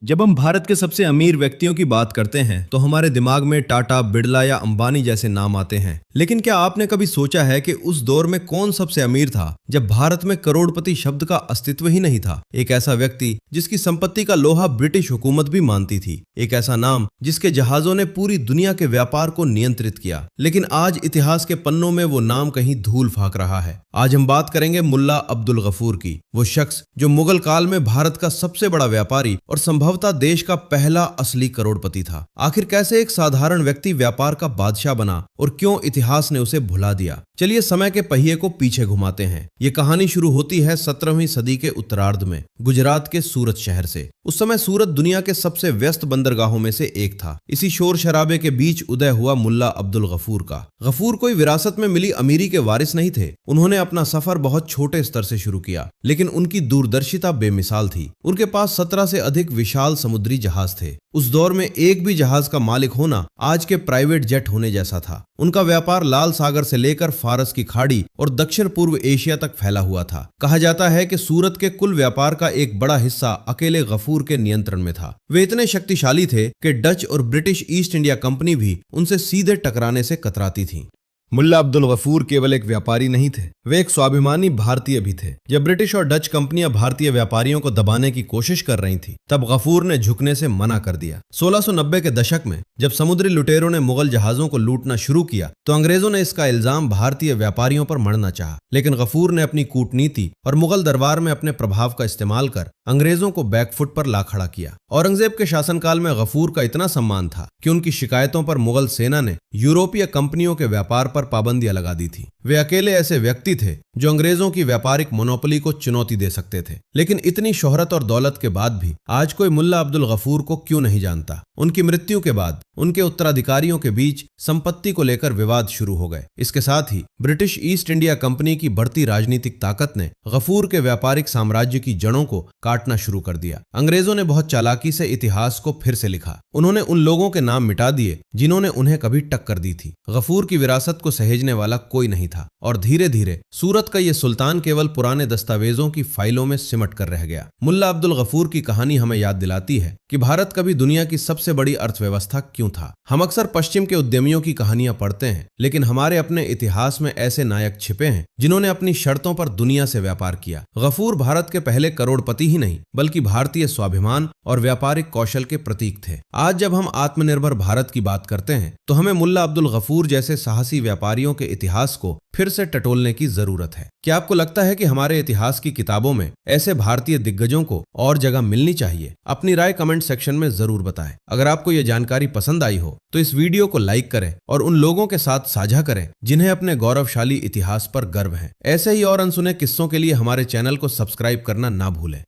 जब हम भारत के सबसे अमीर व्यक्तियों की बात करते हैं तो हमारे दिमाग में टाटा, बिड़ला या अंबानी जैसे नाम आते हैं। लेकिन क्या आपने कभी सोचा है कि उस दौर में कौन सबसे अमीर था जब भारत में करोड़पति शब्द का अस्तित्व ही नहीं था? एक ऐसा व्यक्ति जिसकी संपत्ति का लोहा ब्रिटिश हुकूमत भी मानती थी, एक ऐसा नाम जिसके जहाजों ने पूरी दुनिया के व्यापार को नियंत्रित किया। लेकिन आज इतिहास के पन्नों में वो नाम कहीं धूल फाक रहा है। आज हम बात करेंगे मुल्ला अब्दुल गफूर की, वो शख्स जो मुगल काल में भारत का सबसे बड़ा व्यापारी और संभवतः देश का पहला असली करोड़पति था। आखिर कैसे एक साधारण व्यक्ति व्यापार का बादशाह बना और क्यों इतिहास ने उसे भुला दिया? चलिए समय के पहिए को पीछे घुमाते हैं। ये कहानी शुरू होती है 17वीं सदी के उत्तरार्ध में गुजरात के सूरत शहर से। उस समय सूरत दुनिया के सबसे व्यस्त बंदरगाहों में से एक था। इसी शोर शराबे के बीच उदय हुआ मुल्ला अब्दुल गफूर का। गफूर कोई विरासत में मिली अमीरी के वारिस नहीं थे। उन्होंने अपना सफर बहुत छोटे स्तर से शुरू किया, लेकिन उनकी दूरदर्शिता बेमिसाल थी। उनके पास 17 से अधिक विशाल समुद्री जहाज थे। उस दौर में एक भी जहाज का मालिक होना आज के प्राइवेट जेट होने जैसा था। उनका व्यापार लाल सागर से लेकर फारस की खाड़ी और दक्षिण पूर्व एशिया तक फैला हुआ था। कहा जाता है कि सूरत के कुल व्यापार का एक बड़ा हिस्सा अकेले गफूर के नियंत्रण में था। वे इतने शक्तिशाली थे कि डच और ब्रिटिश ईस्ट इंडिया कंपनी भी उनसे सीधे टकराने से कतराती थी। मुल्ला अब्दुल गफूर केवल एक व्यापारी नहीं थे, वे एक स्वाभिमानी भारतीय भी थे। जब ब्रिटिश और डच कंपनियां भारतीय व्यापारियों को दबाने की कोशिश कर रही थी, तब गफूर ने झुकने से मना कर दिया। 1690 के दशक में जब समुद्री लुटेरों ने मुगल जहाजों को लूटना शुरू किया, तो अंग्रेजों ने इसका इल्जाम भारतीय व्यापारियों पर मढ़ना चाहा। लेकिन गफूर ने अपनी कूटनीति और मुगल दरबार में अपने प्रभाव का इस्तेमाल कर अंग्रेजों को बैकफुट पर ला खड़ा किया। औरंगजेब के शासनकाल में गफूर का इतना सम्मान था कि उनकी शिकायतों पर मुगल सेना ने यूरोपीय कंपनियों के व्यापार पर पाबंदियां लगा दी थी। वे अकेले ऐसे व्यक्ति थे जो अंग्रेजों की व्यापारिक मोनोपोली को चुनौती दे सकते थे। लेकिन इतनी शोहरत और दौलत के बाद भी आज कोई मुल्ला अब्दुल गफूर को क्यों नहीं जानता? उनकी मृत्यु के बाद उनके उत्तराधिकारियों के बीच संपत्ति को लेकर विवाद शुरू हो गए। इसके साथ ही ब्रिटिश ईस्ट इंडिया कंपनी की बढ़ती राजनीतिक ताकत ने गफूर के व्यापारिक साम्राज्य की जड़ों को काटना शुरू कर दिया। अंग्रेजों ने बहुत चालाकी से इतिहास को फिर से लिखा। उन्होंने उन लोगों के नाम मिटा दिए जिन्होंने उन्हें कभी टक्कर दी थी। गफूर की विरासत को सहेजने वाला कोई नहीं था और धीरे धीरे सूरत का ये सुल्तान केवल पुराने दस्तावेजों की फाइलों में सिमट कर रह गया। मुल्ला अब्दुल गफूर की कहानी हमें याद दिलाती है कि भारत कभी दुनिया की सबसे बड़ी अर्थव्यवस्था क्यों था। हम अक्सर पश्चिम के उद्यमियों की कहानियां पढ़ते हैं, लेकिन हमारे अपने इतिहास में ऐसे नायक छिपे हैं जिन्होंने अपनी शर्तों पर दुनिया से व्यापार किया। गफूर भारत के पहले करोड़पति ही नहीं, बल्कि भारतीय स्वाभिमान और व्यापारिक कौशल के प्रतीक थे। आज जब हम आत्मनिर्भर भारत की बात करते हैं, तो हमें मुल्ला अब्दुल गफूर जैसे साहसी व्यापारियों के इतिहास को फिर से टटोलने की जरूरत है। क्या आपको लगता है कि हमारे इतिहास की किताबों में ऐसे भारतीय दिग्गजों को और जगह मिलनी चाहिए? अपनी राय कमेंट सेक्शन में जरूर बताएं। अगर आपको यह जानकारी पसंद आई हो तो इस वीडियो को लाइक करें और उन लोगों के साथ साझा करें जिन्हें अपने गौरवशाली इतिहास पर गर्व है। ऐसे ही और अनसुने किस्सों के लिए हमारे चैनल को सब्सक्राइब करना ना भूलें।